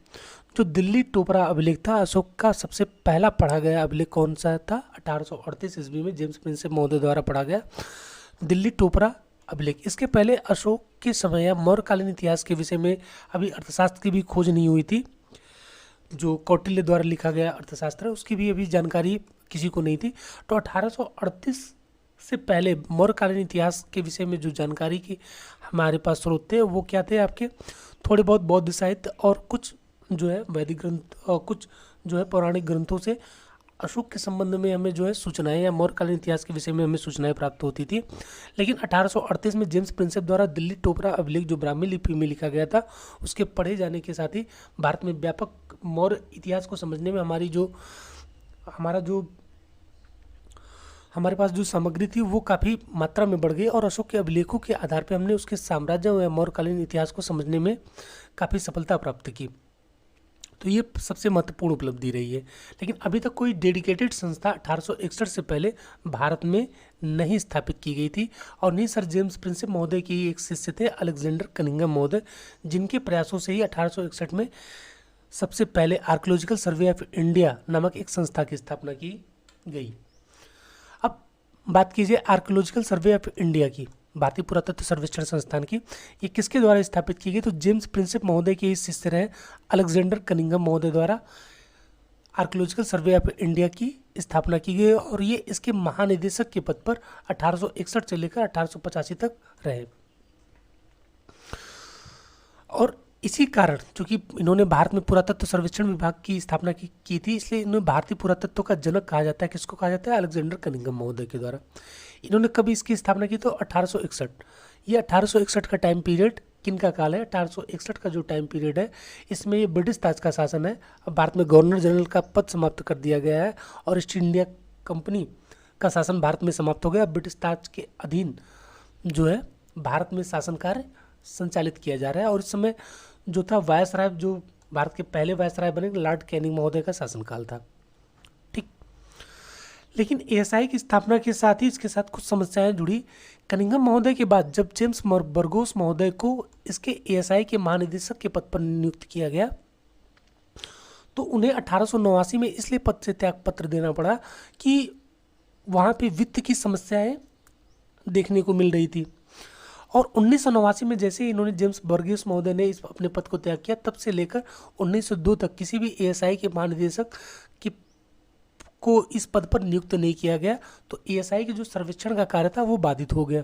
जो दिल्ली टोपरा अभिलेख था। अशोक का सबसे पहला पढ़ा गया अभिलेख कौन सा था? 1838 ईस्वी में जेम्स प्रिंसेप महोदय द्वारा पढ़ा गया दिल्ली टोपरा अभिलेख। इसके पहले अशोक के समय या मौर्यकालीन इतिहास के विषय में अभी अर्थशास्त्र की भी खोज नहीं हुई थी। जो कौटिल्य द्वारा लिखा गया अर्थशास्त्र है उसकी भी अभी जानकारी किसी को नहीं थी। तो 1838 से पहले मौर्यकालीन इतिहास के विषय में जो जानकारी की हमारे पास स्रोत थे वो क्या थे? आपके थोड़े बहुत बौद्ध साहित्य और कुछ जो है वैदिक ग्रंथ और कुछ जो है पौराणिक ग्रंथों से अशोक के संबंध में हमें जो है सूचनाएं या मौर्यकालीन इतिहास के विषय में हमें सूचनाएं प्राप्त होती थी। लेकिन 1838 में जेम्स प्रिंसेप द्वारा दिल्ली टोपरा अभिलेख जो ब्राह्मी लिपि में लिखा गया था, उसके पढ़े जाने के साथ ही भारत में व्यापक मौर्य इतिहास को समझने में हमारे पास जो सामग्री थी वो काफ़ी मात्रा में बढ़ गई, और अशोक के अभिलेखों के आधार पर हमने उसके साम्राज्य या मौर्यकालीन इतिहास को समझने में काफ़ी सफलता प्राप्त की। तो ये सबसे महत्वपूर्ण उपलब्धि रही है। लेकिन अभी तक कोई डेडिकेटेड संस्था 1861 से पहले भारत में नहीं स्थापित की गई थी, और नहीं सर जेम्स प्रिंसेप महोदय के एक शिष्य थे अलेक्जेंडर कनिंघम महोदय, जिनके प्रयासों से ही 1861 में सबसे पहले आर्कियोलॉजिकल सर्वे ऑफ इंडिया नामक एक संस्था की स्थापना की गई। अब बात कीजिए आर्कियोलॉजिकल सर्वे ऑफ इंडिया की, भारतीय पुरातत्व सर्वेक्षण संस्थान की। ये किसके द्वारा स्थापित की गई? तो जेम्स प्रिंसेप महोदय के इस शिष्य रहे अलेक्जेंडर कनिंघम महोदय द्वारा आर्कियोलॉजिकल सर्वे ऑफ इंडिया की स्थापना की गई, और ये इसके महानिदेशक के पद पर 1861 से लेकर 1885 तक रहे। और इसी कारण चूंकि इन्होंने भारत में पुरातत्व सर्वेक्षण विभाग की स्थापना की थी, इसलिए इन्हें भारतीय पुरातत्व का जनक कहा जाता है। किसको कहा जाता है? अलेक्जेंडर कनिंघम महोदय के द्वारा। इन्होंने कभी इसकी स्थापना की? तो 1861। ये 1861 का टाइम पीरियड किनका काल है? 1861 का जो टाइम पीरियड है इसमें ये ब्रिटिश ताज का शासन है। अब भारत में गवर्नर जनरल का पद समाप्त कर दिया गया है, और ईस्ट इंडिया कंपनी का शासन भारत में समाप्त हो गया। ब्रिटिश ताज के अधीन जो है भारत में शासन कार्य संचालित किया जा रहा है, और इस समय जो था वायसराय, जो भारत के पहले वायसराय बने लॉर्ड कैनिंग महोदय का शासनकाल था। ठीक। लेकिन एएसआई की स्थापना के साथ ही इसके साथ कुछ समस्याएं जुड़ी। कनिंघम महोदय के बाद जब जेम्स बरगोस महोदय को इसके एएसआई के महानिदेशक के पद पर नियुक्त किया गया, तो उन्हें 1889 में इसलिए पद से त्यागपत्र देना पड़ा कि वहाँ पे वित्त की समस्याएं देखने को मिल रही थी। और 1989 में जैसे इन्होंने जेम्स बर्गेस महोदय ने इस अपने पद को त्याग किया, तब से लेकर 1902 तक किसी भी एएसआई के महानिदेशक को इस पद पर नियुक्त नहीं किया गया। तो एएसआई के जो सर्वेक्षण का कार्य था वो बाधित हो गया,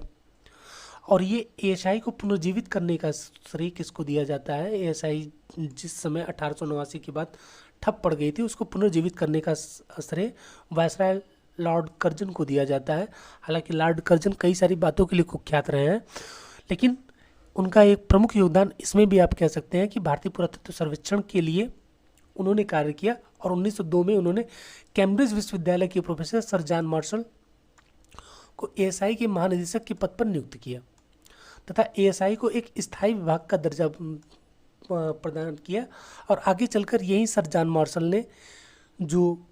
और ये एएसआई को पुनर्जीवित करने का श्रेय किसको दिया जाता है? एएसआई जिस समय 1889 के बाद ठप पड़ गई थी, उसको पुनर्जीवित करने का श्रेय वायसराय लॉर्ड कर्जन को दिया जाता है। हालांकि लॉर्ड कर्जन कई सारी बातों के लिए कुख्यात रहे हैं, लेकिन उनका एक प्रमुख योगदान इसमें भी आप कह सकते हैं कि भारतीय पुरातत्व सर्वेक्षण के लिए उन्होंने कार्य किया। और 1902 में उन्होंने कैम्ब्रिज विश्वविद्यालय के प्रोफेसर सर जॉन मार्शल को एएसआई के महानिदेशक के पद पर नियुक्त किया, तथा एएसआई को एक स्थायी विभाग का दर्जा प्रदान किया। और आगे चलकर यही सर जॉन मार्शल ने जो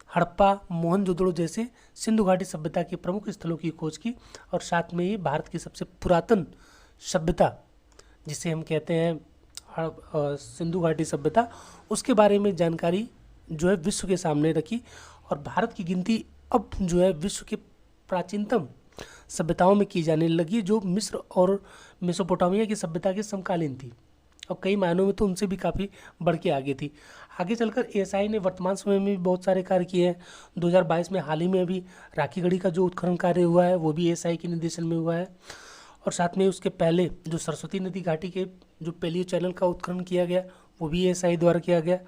हड़प्पा, मोहनजोदड़ो जैसे सिंधु घाटी सभ्यता के प्रमुख स्थलों की खोज की, और साथ में ही भारत की सबसे पुरातन सभ्यता जिसे हम कहते हैं सिंधु घाटी सभ्यता, उसके बारे में जानकारी जो है विश्व के सामने रखी। और भारत की गिनती अब जो है विश्व के प्राचीनतम सभ्यताओं में की जाने लगी, जो मिस्र और मेसोपोटामिया की सभ्यता के समकालीन थी, और कई मायनों में तो उनसे भी काफ़ी बढ़ के आगे थी। आगे चलकर एएसआई ने वर्तमान समय में भी बहुत सारे कार्य किए हैं। 2022 में हाल ही में अभी राखी गढ़ी का जो उत्खनन कार्य हुआ है वो भी एएसआई के निर्देशन में हुआ है, और साथ में उसके पहले जो सरस्वती नदी घाटी के जो पेलियो चैनल का उत्खनन किया गया वो भी एएसआई द्वारा किया गया।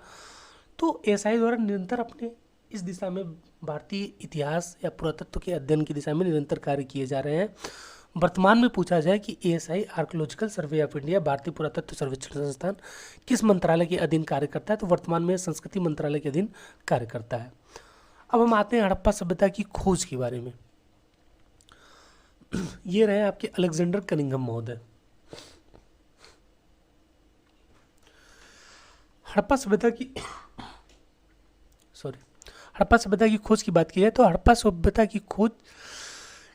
तो एएसआई द्वारा निरंतर अपने इस दिशा में भारतीय इतिहास या पुरातत्व के अध्ययन की दिशा में निरंतर कार्य किए जा रहे हैं। वर्तमान में पूछा जाए कि ASI archaeological survey of India भारतीय पुरातत्व सर्वेक्षण संस्थान किस मंत्रालय के अधीन कार्य करता है, तो वर्तमान में संस्कृति मंत्रालय के अधीन कार्य करता है। अब हम आते हैं हड़प्पा सभ्यता की खोज के बारे में। ये रहे आपके अलेक्जेंडर कनिंघम महोदय। हड़प्पा सभ्यता की सॉरी हड़प्पा सभ्यता की खोज की बात की जाए तो हड़प्पा सभ्यता की खोज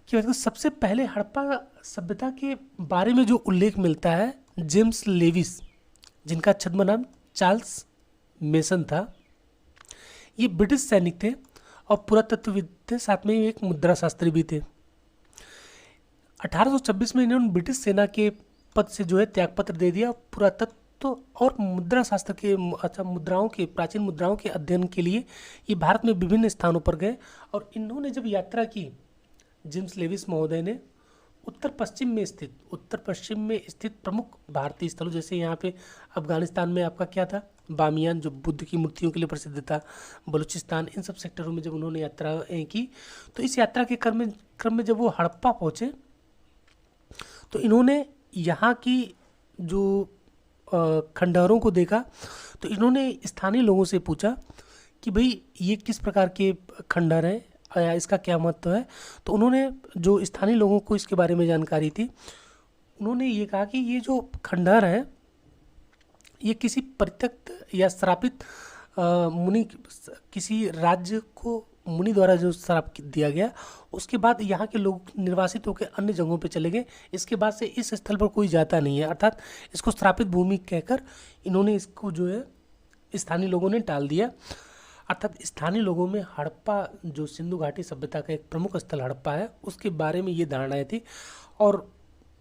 की बात करें, सबसे पहले हड़प्पा सभ्यता के बारे में जो उल्लेख मिलता है जेम्स लेविस, जिनका छद्म नाम चार्ल्स मेसन था। ये ब्रिटिश सैनिक थे और पुरातत्वविद थे, साथ में एक मुद्रा शास्त्री भी थे। 1826 में इन्होंने ब्रिटिश सेना के पद से जो है त्यागपत्र दे दिया। पुरातत्व और मुद्रा शास्त्र के मुद्राओं के प्राचीन मुद्राओं के अध्ययन के लिए ये भारत में विभिन्न स्थानों पर गए और इन्होंने जब यात्रा की, जेम्स लेविस महोदय ने उत्तर पश्चिम में स्थित प्रमुख भारतीय स्थलों, जैसे यहाँ पे अफगानिस्तान में आपका क्या था, बामियान जो बुद्ध की मूर्तियों के लिए प्रसिद्ध था, बलूचिस्तान, इन सब सेक्टरों में जब उन्होंने यात्रा की तो इस यात्रा के क्रम में जब वो हड़प्पा पहुँचे तो इन्होंने यहाँ की जो खंडहरों को देखा। तो इन्होंने स्थानीय लोगों से पूछा कि भाई ये किस प्रकार के खंडहर हैं या इसका क्या महत्व है। तो उन्होंने जो स्थानीय लोगों को इसके बारे में जानकारी थी, उन्होंने ये कहा कि ये जो खंडहर है ये किसी परित्यक्त या श्रापित मुनि, किसी राज्य को मुनि द्वारा जो श्राप दिया गया, उसके बाद यहाँ के लोग निर्वासित होकर अन्य जगहों पे चले गए। इसके बाद से इस स्थल पर कोई जाता नहीं है, अर्थात इसको श्रापित भूमि कहकर इन्होंने इसको जो है स्थानीय लोगों ने टाल दिया। अर्थात स्थानीय लोगों में हड़प्पा जो सिंधु घाटी सभ्यता का एक प्रमुख स्थल हड़प्पा है उसके बारे में ये धारणाएं थी। और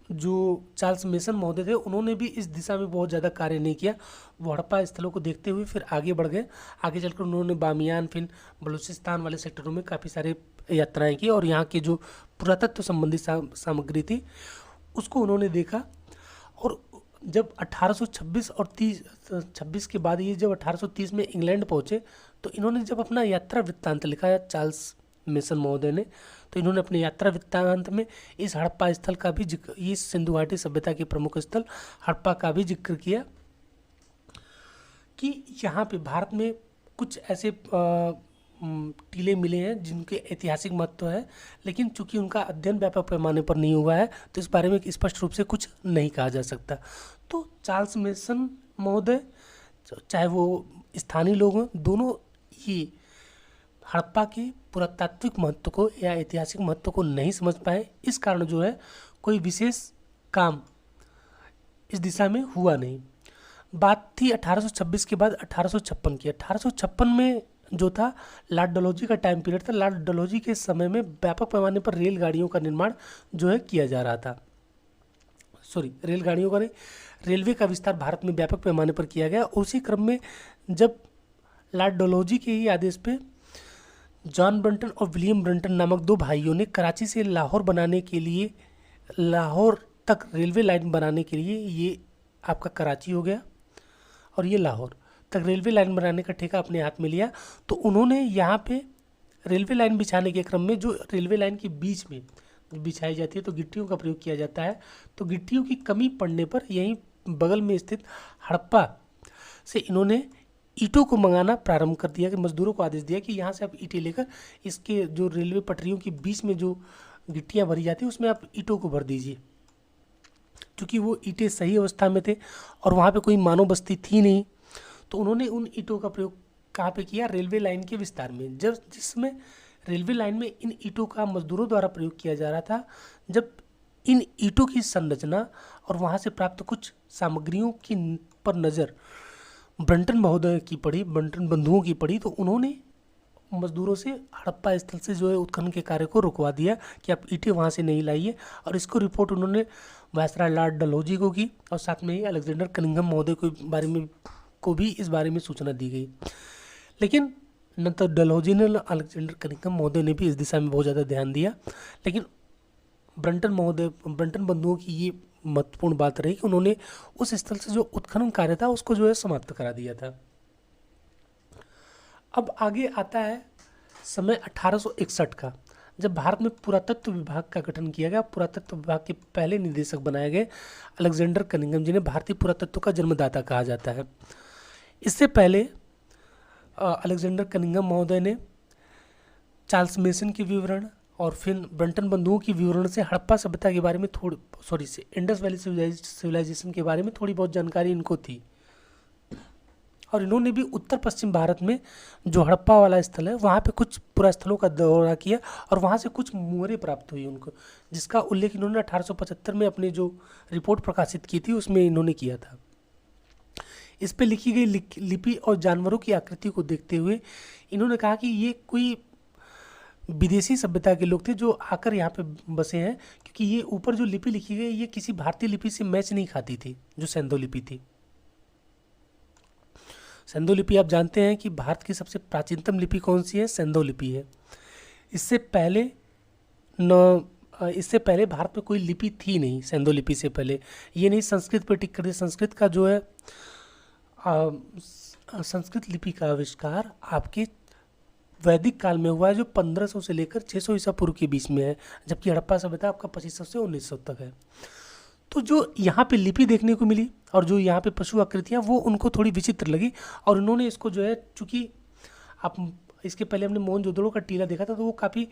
जो चार्ल्स मेसन महोदय थे उन्होंने भी इस दिशा में बहुत ज़्यादा कार्य नहीं किया। वो हड़प्पा स्थलों को देखते हुए फिर आगे बढ़ गए। आगे चलकर उन्होंने बामियान, फिर बलूचिस्तान वाले सेक्टरों में काफ़ी सारे यात्राएं की और यहाँ की जो पुरातत्व संबंधी सामग्री थी उसको उन्होंने देखा। और जब 1826 और 26 के बाद ये जब 1830 में इंग्लैंड पहुँचे तो इन्होंने जब अपना यात्रा वृत्तांत लिखा चार्ल्स मेसन महोदय ने, तो इन्होंने अपने यात्रा वृत्तांत में इस हड़प्पा स्थल का भी जिक्र, इस सिंधु घाटी सभ्यता के प्रमुख स्थल हड़प्पा का भी जिक्र किया कि यहाँ पे भारत में कुछ ऐसे टीले मिले हैं जिनके ऐतिहासिक महत्व है, लेकिन चूंकि उनका अध्ययन व्यापक पैमाने पर नहीं हुआ है तो इस बारे में स्पष्ट रूप से कुछ नहीं कहा जा सकता। तो चार्ल्स मेसन महोदय, चाहे वो स्थानीय लोग हों, दोनों ही हड़प्पा के पुरातात्विक महत्व को या ऐतिहासिक महत्व को नहीं समझ पाए। इस कारण जो है कोई विशेष काम इस दिशा में हुआ नहीं। बात थी 1826 के बाद 1856 की। 1856 में जो था लॉर्ड डलहौजी का टाइम पीरियड था। लॉर्ड डलहौजी के समय में व्यापक पैमाने पर रेलगाड़ियों का निर्माण जो है किया जा रहा था। रेलगाड़ियों का नहीं, रेलवे का विस्तार भारत में व्यापक पैमाने पर किया गया। उसी क्रम में जब लॉर्ड डलहौजी के ही आदेश पे जॉन ब्रंटन और विलियम ब्रंटन नामक दो भाइयों ने कराची से लाहौर बनाने के लिए, लाहौर तक रेलवे लाइन बनाने के लिए, ये आपका कराची हो गया और ये लाहौर तक रेलवे लाइन बनाने का ठेका अपने हाथ में लिया। तो उन्होंने यहाँ पे रेलवे लाइन बिछाने के क्रम में, जो रेलवे लाइन के बीच में बिछाई जाती है तो गिट्टियों का प्रयोग किया जाता है, तो गिट्टियों की कमी पड़ने पर यहीं बगल में स्थित हड़प्पा से इन्होंने ईंटों को मंगाना प्रारंभ कर दिया। कि मजदूरों को आदेश दिया कि यहाँ से आप ईंटें लेकर इसके जो रेलवे पटरियों के बीच में जो गिट्टियाँ भरी जाती हैं उसमें आप ईंटों को भर दीजिए। क्योंकि वो ईंटें सही अवस्था में थे और वहाँ पे कोई मानव बस्ती थी नहीं, तो उन्होंने उन ईंटों का प्रयोग कहाँ पे किया, रेलवे लाइन के विस्तार में। जब जिसमें रेलवे लाइन में इन ईंटों का मजदूरों द्वारा प्रयोग किया जा रहा था, जब इन ईंटों की संरचना और वहाँ से प्राप्त कुछ सामग्रियों की पर नज़र ब्रंटन महोदय की पड़ी, ब्रंटन बंधुओं की पड़ी, तो उन्होंने मजदूरों से हड़प्पा स्थल से जो है उत्खनन के कार्य को रुकवा दिया कि आप ईंटें वहाँ से नहीं लाइए। और इसको रिपोर्ट उन्होंने वायसराय लॉर्ड डलहौजी को की और साथ में ही अलेक्जेंडर कनिंघम महोदय को भी इस बारे में सूचना दी गई। लेकिन न तो डलहौजी ने, अलेक्जेंडर कनिंघम महोदय ने भी इस दिशा में बहुत ज़्यादा ध्यान दिया। लेकिन ब्रंटन बंधुओं की ये महत्वपूर्ण बात रही कि उन्होंने उस स्थल से जो उत्खनन कार्य था उसको जो है समाप्त करा दिया था। अब आगे आता है समय 1861 का, जब भारत में पुरातत्व विभाग का गठन किया गया। पुरातत्व विभाग के पहले निदेशक बनाए गए अलेक्जेंडर कनिंघम, जिन्हें भारतीय पुरातत्व का जन्मदाता कहा जाता है। इससे पहले अलेक्जेंडर कनिंघम महोदय ने चार्ल्स मेसन के विवरण और फिर ब्रंटन बंधुओं की विवरण से हड़प्पा सभ्यता के बारे में इंडस वैली सिविलाइजेशन के बारे में थोड़ी बहुत जानकारी इनको थी। और इन्होंने भी उत्तर पश्चिम भारत में जो हड़प्पा वाला स्थल है वहाँ पे कुछ पुरास्थलों का दौरा किया और वहाँ से कुछ मुहरें प्राप्त हुई उनको, जिसका उल्लेख इन्होंने 1875 में अपनी जो रिपोर्ट प्रकाशित की थी उसमें इन्होंने किया था। इस पे लिखी गई लिपि और जानवरों की आकृति को देखते हुए इन्होंने कहा कि ये कोई विदेशी सभ्यता के लोग थे जो आकर यहाँ पे बसे हैं, क्योंकि ये ऊपर जो लिपि लिखी गई ये किसी भारतीय लिपि से मैच नहीं खाती थी, जो सेंधो लिपि थी। सेंधो लिपि आप जानते हैं कि भारत की सबसे प्राचीनतम लिपि कौन सी है? सेंधो लिपि है। इससे पहले भारत में कोई लिपि थी नहीं। सेंधो लिपि से पहले ये नहीं संस्कृत पर टिक कर दी। संस्कृत का जो है संस्कृत लिपि का आविष्कार आपके वैदिक काल में हुआ है, जो 1500 से लेकर 600 ईसा पूर्व के बीच में है, जबकि हड़प्पा सभ्यता आपका 2500 से 1900 तक है। तो जो यहाँ पे लिपि देखने को मिली और जो यहाँ पे पशु आकृतियाँ वो उनको थोड़ी विचित्र लगी और उन्होंने इसको जो है, चूँकि आप इसके पहले हमने मोहनजोदड़ो का टीला देखा था तो वो काफ़ी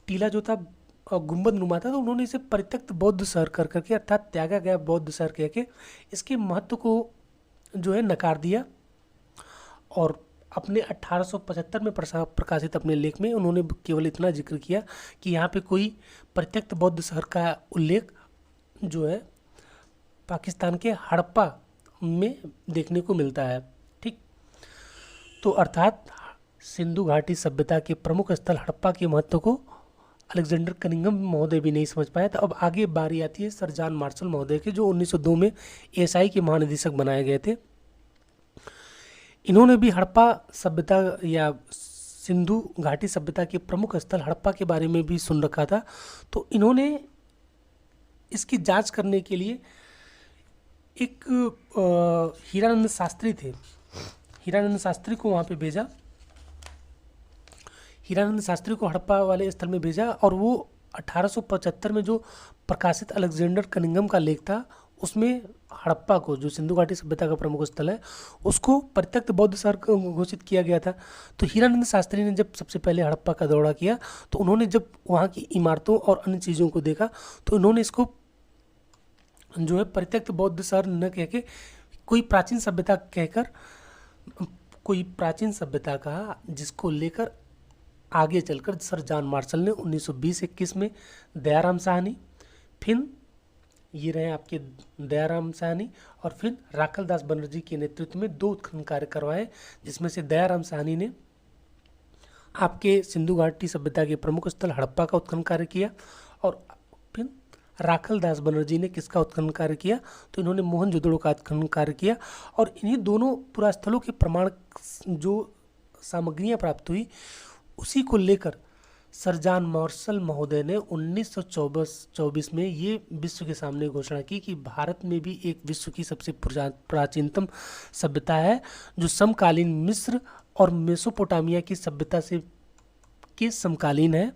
टीला जो था गुंबद नुमा था, तो उन्होंने इसे परित्यक्त बौद्ध शहर कर करके अर्थात त्यागा गया बौद्ध शहर कह के इसके महत्व को जो है नकार दिया। और अपने 1875 में प्रकाशित अपने लेख में उन्होंने केवल इतना जिक्र किया कि यहाँ पे कोई परित्यक्त बौद्ध शहर का उल्लेख जो है पाकिस्तान के हड़प्पा में देखने को मिलता है। ठीक, तो अर्थात सिंधु घाटी सभ्यता के प्रमुख स्थल हड़प्पा के महत्व को अलेक्जेंडर कनिंघम महोदय भी नहीं समझ पाए। तो अब आगे बारी आती है सर जॉन मार्शल महोदय के, जो 1902 में एएसआई के महानिदेशक बनाए गए थे। इन्होंने भी हड़प्पा सभ्यता या सिंधु घाटी सभ्यता के प्रमुख स्थल हड़प्पा के बारे में भी सुन रखा था, तो इन्होंने इसकी जांच करने के लिए एक हीरानंद शास्त्री थे, हीरानंद शास्त्री को वहाँ पे भेजा। हीरानंद शास्त्री को हड़प्पा वाले स्थल में भेजा और वो 1875 में जो प्रकाशित अलेक्जेंडर कनिंघम का लेख था उसमें हड़प्पा को, जो सिंधु घाटी सभ्यता का प्रमुख स्थल है, उसको परित्यक्त बौद्ध शहर घोषित किया गया था। तो हीरानंद शास्त्री ने जब सबसे पहले हड़प्पा का दौरा किया तो उन्होंने जब वहाँ की इमारतों और अन्य चीज़ों को देखा तो उन्होंने इसको जो है परित्यक्त बौद्ध शहर न कह के कोई प्राचीन सभ्यता कहकर कोई प्राचीन सभ्यता कहा, जिसको लेकर आगे चलकर सर जॉन मार्शल ने 1920-21 में दयाराम साहनी, फिर ये रहे आपके दयाराम साहनी और फिर राखल दास बनर्जी के नेतृत्व में 2 उत्खनन कार्य करवाए, जिसमें से दयाराम साहनी ने आपके सिंधु घाटी सभ्यता के प्रमुख स्थल हड़प्पा का उत्खनन कार्य किया और फिर राखल दास बनर्जी ने किसका उत्खनन कार्य किया? तो इन्होंने मोहनजोदड़ो का उत्खनन कार्य किया। और इन्हीं दोनों पुरास्थलों के प्रमाण जो सामग्रियाँ प्राप्त हुई उसी को लेकर सर जॉन मार्शल महोदय ने 1924 में ये विश्व के सामने घोषणा की कि भारत में भी एक विश्व की सबसे प्राचीनतम सभ्यता है जो समकालीन मिस्र और मेसोपोटामिया की सभ्यता से के समकालीन है।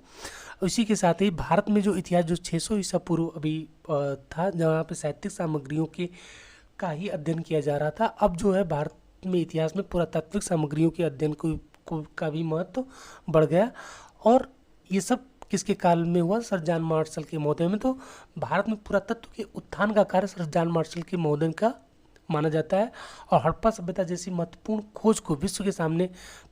इसी के साथ ही भारत में जो इतिहास जो 600 ईसा पूर्व अभी था, जहाँ पे साहित्यिक सामग्रियों के का ही अध्ययन किया जा रहा था, अब जो है भारत में इतिहास में पुरातात्विक सामग्रियों के अध्ययन का भी महत्व बढ़ गया। और ये सब किसके काल में हुआ? सर जॉन मार्शल के महोदय में। तो भारत में पुरातत्व के उत्थान का कार्य सर जॉन मार्शल के महोदय का माना जाता है और हड़प्पा सभ्यता जैसी महत्वपूर्ण खोज को विश्व के सामने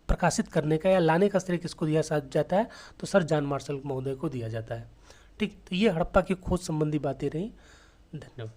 प्रकाशित करने का या लाने का श्रेय किसको दिया जाता है? तो सर जॉन मार्शल महोदय को दिया जाता है। ठीक, तो ये हड़प्पा की खोज संबंधी बातें रही। धन्यवाद।